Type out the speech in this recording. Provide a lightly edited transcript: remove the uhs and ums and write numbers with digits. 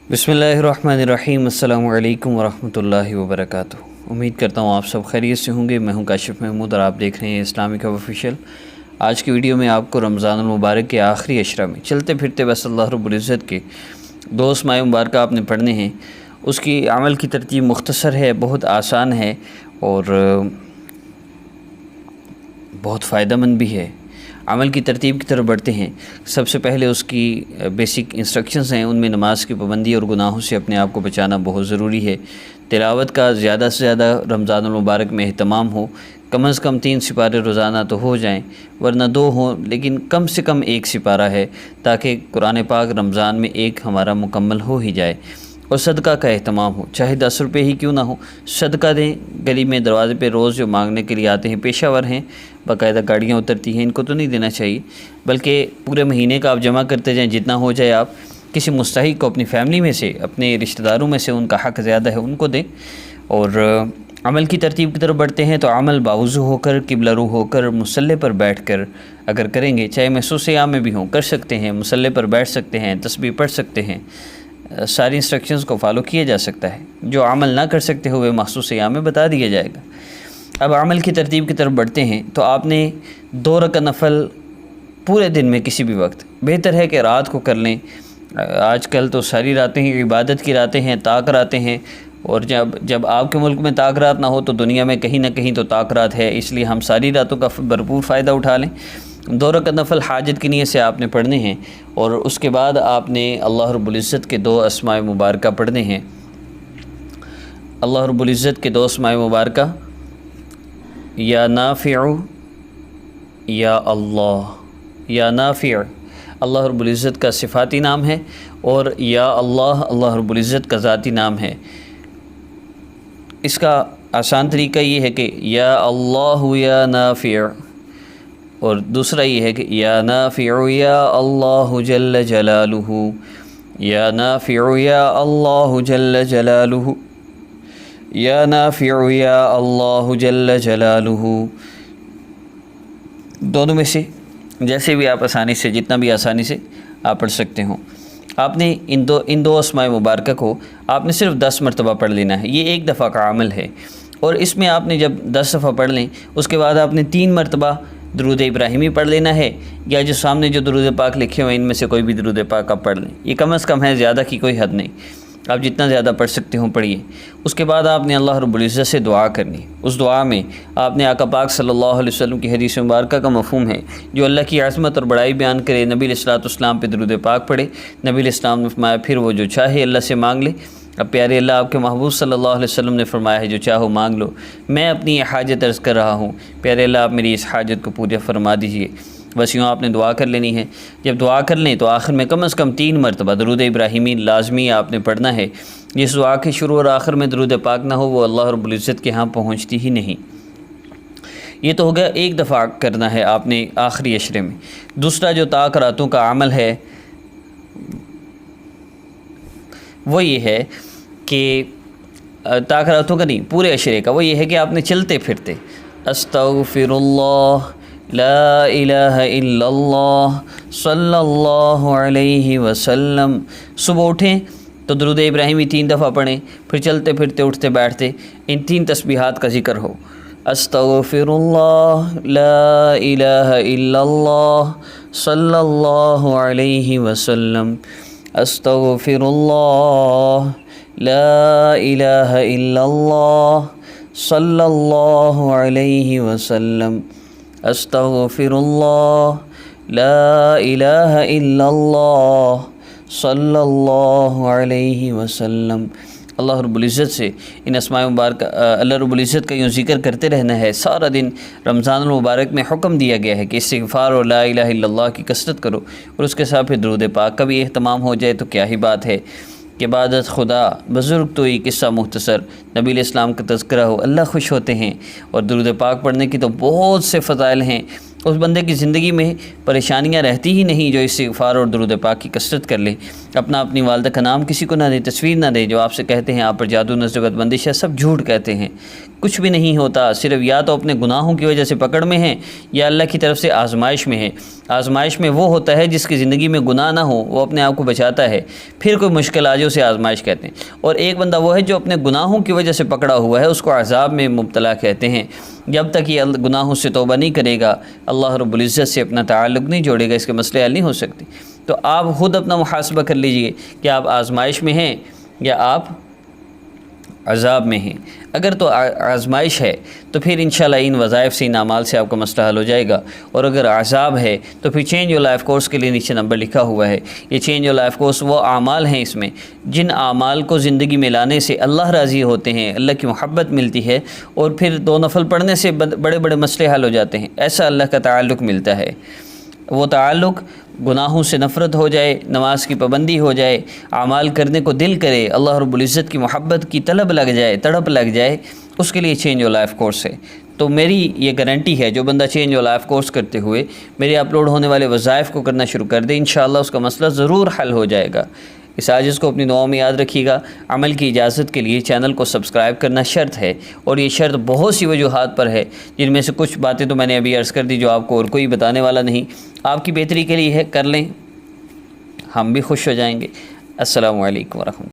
بسم اللہ الرحمن الرحیم۔ السلام علیکم ورحمۃ اللہ وبرکاتہ۔ امید کرتا ہوں آپ سب خیریت سے ہوں گے۔ میں ہوں کاشف محمود اور آپ دیکھ رہے ہیں اسلامک ہب آفیشیل۔ آج کی ویڈیو میں آپ کو رمضان المبارک کے آخری عشرہ میں چلتے پھرتے بس اللہ رب العزت کے 2 اسماء مبارکہ آپ نے پڑھنے ہیں۔ اس کی عمل کی ترتیب مختصر ہے، بہت آسان ہے اور بہت فائدہ مند بھی ہے۔ عمل کی ترتیب کی طرف بڑھتے ہیں۔ سب سے پہلے اس کی بیسک انسٹرکشنز ہیں، ان میں نماز کی پابندی اور گناہوں سے اپنے آپ کو بچانا بہت ضروری ہے۔ تلاوت کا زیادہ سے زیادہ رمضان المبارک میں اہتمام ہو، کم از کم 3 سپارے روزانہ تو ہو جائیں، ورنہ 2 ہوں لیکن کم سے کم 1 سپارہ ہے، تاکہ قرآن پاک رمضان میں 1 ہمارا مکمل ہو ہی جائے۔ اور صدقہ کا اہتمام ہو، چاہے 10 روپے ہی کیوں نہ ہو، صدقہ دیں۔ گلی میں دروازے پہ روز جو مانگنے کے لیے آتے ہیں، پیشہ ور ہیں، باقاعدہ گاڑیاں اترتی ہیں، ان کو تو نہیں دینا چاہیے، بلکہ پورے مہینے کا آپ جمع کرتے جائیں، جتنا ہو جائے آپ کسی مستحق کو اپنی فیملی میں سے، اپنے رشتہ داروں میں سے ان کا حق زیادہ ہے ان کو دیں۔ اور عمل کی ترتیب کی طرف بڑھتے ہیں تو عمل باوضو ہو کر، قبلہ رو ہو کر، مصلی پر بیٹھ کر اگر کریں گے، چاہے محسوس عام میں بھی ہوں، کر سکتے ہیں، مصلی پر بیٹھ سکتے ہیں، تسبیح پڑھ سکتے ہیں، ساری انسٹرکشنز کو فالو کیا جا سکتا ہے۔ جو عمل نہ کر سکتے ہوئے مخصوص ایام میں بتا دیا جائے گا۔ اب عمل کی ترتیب کی طرف بڑھتے ہیں تو آپ نے 2 رکعت نفل پورے دن میں کسی بھی وقت، بہتر ہے کہ رات کو کر لیں۔ آج کل تو ساری راتیں ہی عبادت کی راتیں ہیں، طاق راتیں ہیں، اور جب آپ کے ملک میں طاق رات نہ ہو تو دنیا میں کہیں نہ کہیں تو طاق رات ہے، اس لیے ہم ساری راتوں کا بھرپور فائدہ اٹھا لیں۔ 2 رکعت نفل حاجت کی نیت سے آپ نے پڑھنے ہیں، اور اس کے بعد آپ نے اللہ رب العزت کے 2 اسماء مبارکہ پڑھنے ہیں۔ اللہ رب العزت کے 2 اسماء مبارکہ، یا نافع یا اللہ۔ یا نافع اللہ رب العزت کا صفاتی نام ہے، اور یا اللہ اللہ رب العزت کا ذاتی نام ہے۔ اس کا آسان طریقہ یہ ہے کہ یا اللہ یا نافع، اور دوسرا یہ ہے کہ یا نافع یا اللہ جل جلالہ، یا نافع یا اللہ جل جلالہ، یا نافع یا اللہ جل جلالہ۔ دونوں میں سے جیسے بھی آپ آسانی سے، جتنا بھی آسانی سے آپ پڑھ سکتے ہوں۔ آپ نے ان دو اسماء مبارکہ کو آپ نے صرف 10 مرتبہ پڑھ لینا ہے۔ یہ 1 دفعہ کا عمل ہے، اور اس میں آپ نے جب 10 دفعہ پڑھ لیں، اس کے بعد آپ نے 3 مرتبہ درود ابراہیمی پڑھ لینا ہے، یا جو سامنے جو درود پاک لکھے ہوئے ہیں ان میں سے کوئی بھی درود پاک آپ پڑھ لیں۔ یہ کم از کم ہے، زیادہ کی کوئی حد نہیں، آپ جتنا زیادہ پڑھ سکتے ہوں پڑھیے۔ اس کے بعد آپ نے اللہ رب العزت سے دعا کرنی۔ اس دعا میں آپ نے آقا پاک صلی اللہ علیہ وسلم کی حدیث مبارکہ کا مفہوم ہے، جو اللہ کی عظمت اور بڑائی بیان کرے، نبی علیہ الصلوۃ والسلام پہ درود پاک پڑھے۔ نبی علیہ السلام نے فرمایا پھر وہ جو چاہے اللہ سے مانگ لے۔ اب پیارے اللہ آپ کے محبوب صلی اللہ علیہ وسلم نے فرمایا ہے جو چاہو مانگ لو۔ میں اپنی یہ حاجت عرض کر رہا ہوں، پیارے اللہ آپ میری اس حاجت کو پورا فرما دیجیے۔ بس یوں آپ نے دعا کر لینی ہے۔ جب دعا کر لیں تو آخر میں کم از کم 3 مرتبہ درود ابراہیمی لازمی آپ نے پڑھنا ہے۔ جس دعا کے شروع اور آخر میں درود پاک نہ ہو وہ اللہ رب العزت کے ہاں پہنچتی ہی نہیں۔ یہ تو ہو گیا 1 دفعہ کرنا ہے آپ نے آخری عشرے میں۔ دوسرا جو طاق راتوں کا عمل ہے وہ یہ ہے کہ طاق راتوں کا نہیں، پورے عشرے کا، وہ یہ ہے کہ آپ نے چلتے پھرتے استغفر اللہ لا الہ الا اللہ صلی اللہ علیہ وسلم۔ صبح اٹھیں تو درود ابراہیمی 3 دفعہ پڑھیں، پھر چلتے پھرتے اٹھتے بیٹھتے ان 3 تسبیحات کا ذکر ہو۔ استغفر اللہ لا الہ الا اللہ صلی اللہ علیہ وسلم، استغفر اللہ لا الہ الا اللہ صلی اللہ علیہ وسلم، استغفر اللہ لا الہ الا اللہ صلی اللہ علیہ وسلم۔ اللہ رب العزت سے ان اسماء مبارکہ، اللہ رب العزت کا یوں ذکر کرتے رہنا ہے سارا دن۔ رمضان المبارک میں حکم دیا گیا ہے کہ استغفار اور لا الہ الا اللہ کی کثرت کرو، اور اس کے ساتھ پھر درود پاک کا بھی اہتمام ہو جائے تو کیا ہی بات ہے۔ کہ عبادت خدا بزرگ تو یہ قصہ مختصر، نبی علیہ السلام کا تذکرہ ہو، اللہ خوش ہوتے ہیں۔ اور درود پاک پڑھنے کی تو بہت سے فضائل ہیں، اس بندے کی زندگی میں پریشانیاں رہتی ہی نہیں جو استغفار اور درود پاک کی کثرت کر لے، اپنی والدہ کا نام کسی کو نہ دے، تصویر نہ دے۔ جو آپ سے کہتے ہیں آپ پر جادو نظر بد بندش ہے، سب جھوٹ کہتے ہیں، کچھ بھی نہیں ہوتا، صرف یا تو اپنے گناہوں کی وجہ سے پکڑ میں ہیں یا اللہ کی طرف سے آزمائش میں ہے۔ آزمائش میں وہ ہوتا ہے جس کی زندگی میں گناہ نہ ہو، وہ اپنے آپ کو بچاتا ہے، پھر کوئی مشکل آ جائے اسے آزمائش کہتے ہیں۔ اور ایک بندہ وہ ہے جو اپنے گناہوں کی وجہ سے پکڑا ہوا ہے، اس کو عذاب میں مبتلا کہتے ہیں۔ جب تک یہ گناہوں سے توبہ نہیں کرے گا، اللہ رب العزت سے اپنا تعلق نہیں جوڑے گا، اس کے مسئلے حل نہیں ہو سکتے۔ تو آپ خود اپنا محاسبہ کر لیجئے کہ آپ آزمائش میں ہیں یا آپ عذاب میں ہیں۔ اگر تو آزمائش ہے تو پھر انشاءاللہ ان وظائف سے، ان اعمال سے آپ کا مسئلہ حل ہو جائے گا، اور اگر عذاب ہے تو پھر چینج یور لائف کورس کے لیے نیچے نمبر لکھا ہوا ہے۔ یہ چینج یور لائف کورس وہ اعمال ہیں اس میں جن اعمال کو زندگی میں لانے سے اللہ راضی ہوتے ہیں، اللہ کی محبت ملتی ہے، اور پھر 2 نفل پڑھنے سے بڑے بڑے مسئلے حل ہو جاتے ہیں۔ ایسا اللہ کا تعلق ملتا ہے، وہ تعلق گناہوں سے نفرت ہو جائے، نماز کی پابندی ہو جائے، اعمال کرنے کو دل کرے، اللہ رب العزت کی محبت کی طلب لگ جائے، تڑپ لگ جائے، اس کے لیے چینج یور لائف کورس ہے۔ تو میری یہ گارنٹی ہے، جو بندہ چینج یور لائف کورس کرتے ہوئے میرے اپلوڈ ہونے والے وظائف کو کرنا شروع کر دے، انشاءاللہ اس کا مسئلہ ضرور حل ہو جائے گا۔ اس عاجز کو اپنی دعاؤں میں یاد رکھیے گا۔ عمل کی اجازت کے لیے چینل کو سبسکرائب کرنا شرط ہے، اور یہ شرط بہت سی وجوہات پر ہے، جن میں سے کچھ باتیں تو میں نے ابھی عرض کر دی جو آپ کو اور کوئی بتانے والا نہیں، آپ کی بہتری کے لیے ہے، کر لیں، ہم بھی خوش ہو جائیں گے۔ السلام علیکم ورحمۃ اللہ۔